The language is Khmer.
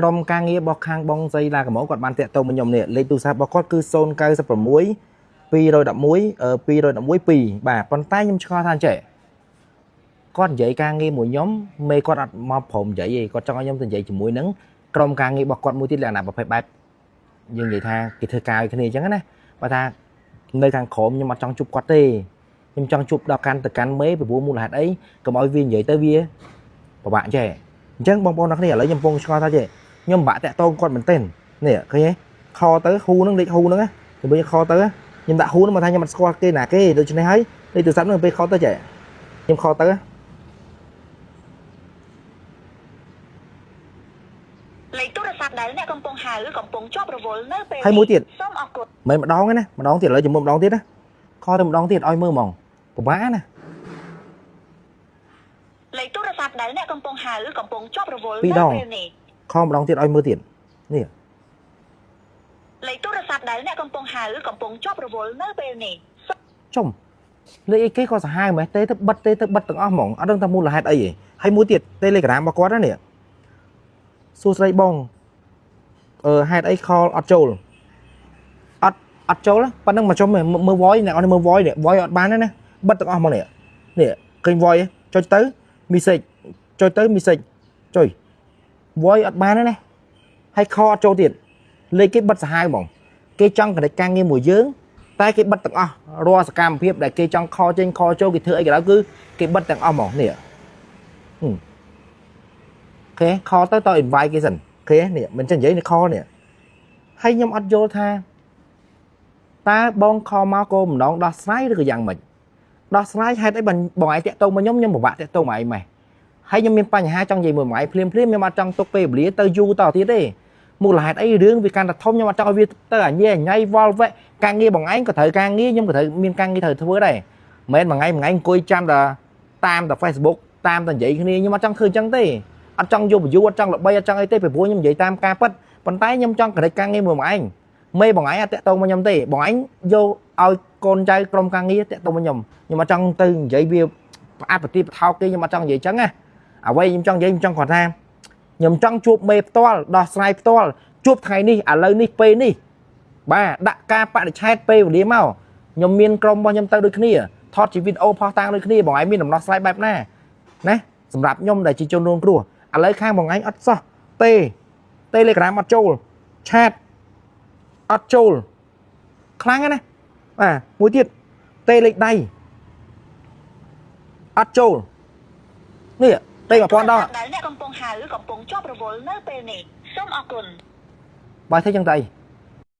ក្រុមការងារបោះខាងបងស្រីឡាកម៉ូគាត់បានតាក់ទងមកខ្ញុំនេះលេខទូរស័ព្ទរបស់គាត់គឺ096 211 211 បាទប៉ុន្តែខ្ញុំឆ្ងល់ថាចេះគាត់និយាយការងារមួយខ្ញុំមេគាត់អត់មកព្រមនិយាយទេគាត់ចង់ឲ្យខ្ញុំទៅនិយាយជាមួយនឹងក្រុមការងាររបស់គាត់មួយទៀតលក្ខណៈប្រភេទបែបយើងនិយាយថាគេធ្វើការឲ្យគ្នាអញ្ចឹងណាបើថានៅខាងក្រោមខ្ញុំអត់ចង់ជួបគាត់ទេខ្ញុំចង់ជួបដល់កាន់ទៅកាន់មេពីព្រោះមូលហេតុអីកុំឲ្យវានិយាយទៅវាពិបាកចេះអញ្ចឹងបងប្អូនអ្នកគ្នាឥឡូវខ្ញុំកំពុងឆ្ងល់ថាចេះខ្ញុំបាក់តាក់ទងគាត់មែនទែននេះឃើញទេខទៅហ៊ូហ្នឹងលេខហ៊ូហ្នឹងណាទៅខទៅខ្ញុំដាក់ហ៊ូហ្នឹងមកថាខ្ញុំអត់ស្គាល់គេណាគេដូច្នេះហើយលេខទូរស័ព្ទហ្នឹងពេលខទៅចេះខ្ញុំខទៅលេខទូរស័ព្ទដែលអ្នកកំពុងហៅកំពុងជាប់រវល់នៅពេលហើយមួយទៀតសូមអរគុណមិនម្ដងទេណាម្ដងទៀតឥឡូវជាមួយម្ដងទៀតណាខទៅម្ដងទៀតឲ្យមើលហ្មងពិបាកណាលេខទូរស័ព្ទដែលអ្នកកំពុងហៅកំពុងជាប់រវល់នៅពេលនេះខម្ដងទៀតឲ្យមើលទៀតនេះលេខទូរស័ព្ទដែលអ្នកកំពុងហៅកំពុងជាប់រវល់នៅពេលនេះចុំលេខអីគេក៏សាហាវម៉េះទេទៅបិទទាំងអស់ហ្មងអត់ដឹងថាមូលហេតុអីទេហើយមួយទៀត Telegram របស់គាត់ណានេះសួស្ដីបងហេតុអីខលអត់ចូលអត់ចូលប៉ុណ្ណឹងមកចុំមើល voice អ្នកអត់មើល voice នេះ voice អត់បានទេណាបិទទាំងអស់ហ្មងនេះឃើញ voice ចុចទៅ message ចុចទៅ message ចុយ voice អត់បានទេណាហើយខអត់ចូលទៀតលេខគេបិទសាហាវហ្មងគេចង់កណិតការងារមួយយើងតែគេបិទទាំងអស់រាល់សកម្មភាពដែលគេចង់ខចេញខចូលគេធ្វើអីក៏ដោយគឺគេបិទទាំងអស់ហ្មងនេះអូខេខទៅ invite គេសិនអូខេនេះមិនចឹងនិយាយនេះខនេះហើយខ្ញុំអត់យល់ថាតើបងខមកគោលម្ដងដោះស្រាយឬក៏យ៉ាងម៉េចដោះស្រាយហេតុអីបងឯងតាក់ទងមកខ្ញុំពិបាកតាក់ទងមកឯងម៉េះហើយខ្ញុំមានបញ្ហាចង់និយាយមួយម៉ៃភ្លាមខ្ញុំអត់ចង់ទុកពេលវេលាទៅយូរតទៀតទេមូលហេតុអីរឿងវាកាន់តែធំខ្ញុំអត់ចង់ឲ្យវាទៅអញញ៉ៃវល់វែកការងារបងឯងក៏ត្រូវការងារខ្ញុំក៏ត្រូវមានការងារត្រូវធ្វើដែរមិនមែនមួយថ្ងៃអង្គុយចាំតែតាមតែ Facebook តាមតែនិយាយគ្នាខ្ញុំអត់ចង់ធ្វើអញ្ចឹងទេអត់ចង់យក view អត់ចង់ល្បីអត់ចង់អីទេពីព្រោះខ្ញុំនិយាយតាមការពិតប៉ុន្តែខ្ញុំចង់កណិតការងារមួយបងឯងមេបងឯងអត់តាក់ទងមកខ្ញុំទេបងឯងយកឲ្យកូនចៅក្រុមការងារតាក់ទងមកខ្ញុំអត់ចង់ទៅនិយាយវាផ្អាប់ប្រទីបថោកគេខ្ញុំអត់ចង់និយាយអញ្ចឹងណាអ្វីខ្ញុំចង់និយាយខ្ញុំចង់គាត់ថាខ្ញុំចង់ជួបមេផ្ទាល់ដោះស្រាយផ្ទាល់ជួបថ្ងៃនេះឥឡូវនេះពេលនេះបាទដាក់ការបដិឆេទពេលវេលាមកខ្ញុំមានក្រុមរបស់ខ្ញុំទៅដូចគ្នាថតជាវីដេអូផុសតាំងដូចគ្នាបងឯងមានដំណោះស្រាយបែបណាណាសម្រាប់ខ្ញុំដែលជាជនរងគ្រោះឥឡូវខាងបងឯងអត់សោះទេ Telegram អត់ចូល chat អត់ចូលខ្លាំងណាបាទមួយទៀតទេលេខដៃអត់ចូលនេះទេ1000ដងដែលអ្នកកំពុងហៅកំពុងជាប់រវល់នៅពេលនេះសូមអរគុណបើធ្វើចឹងទៅ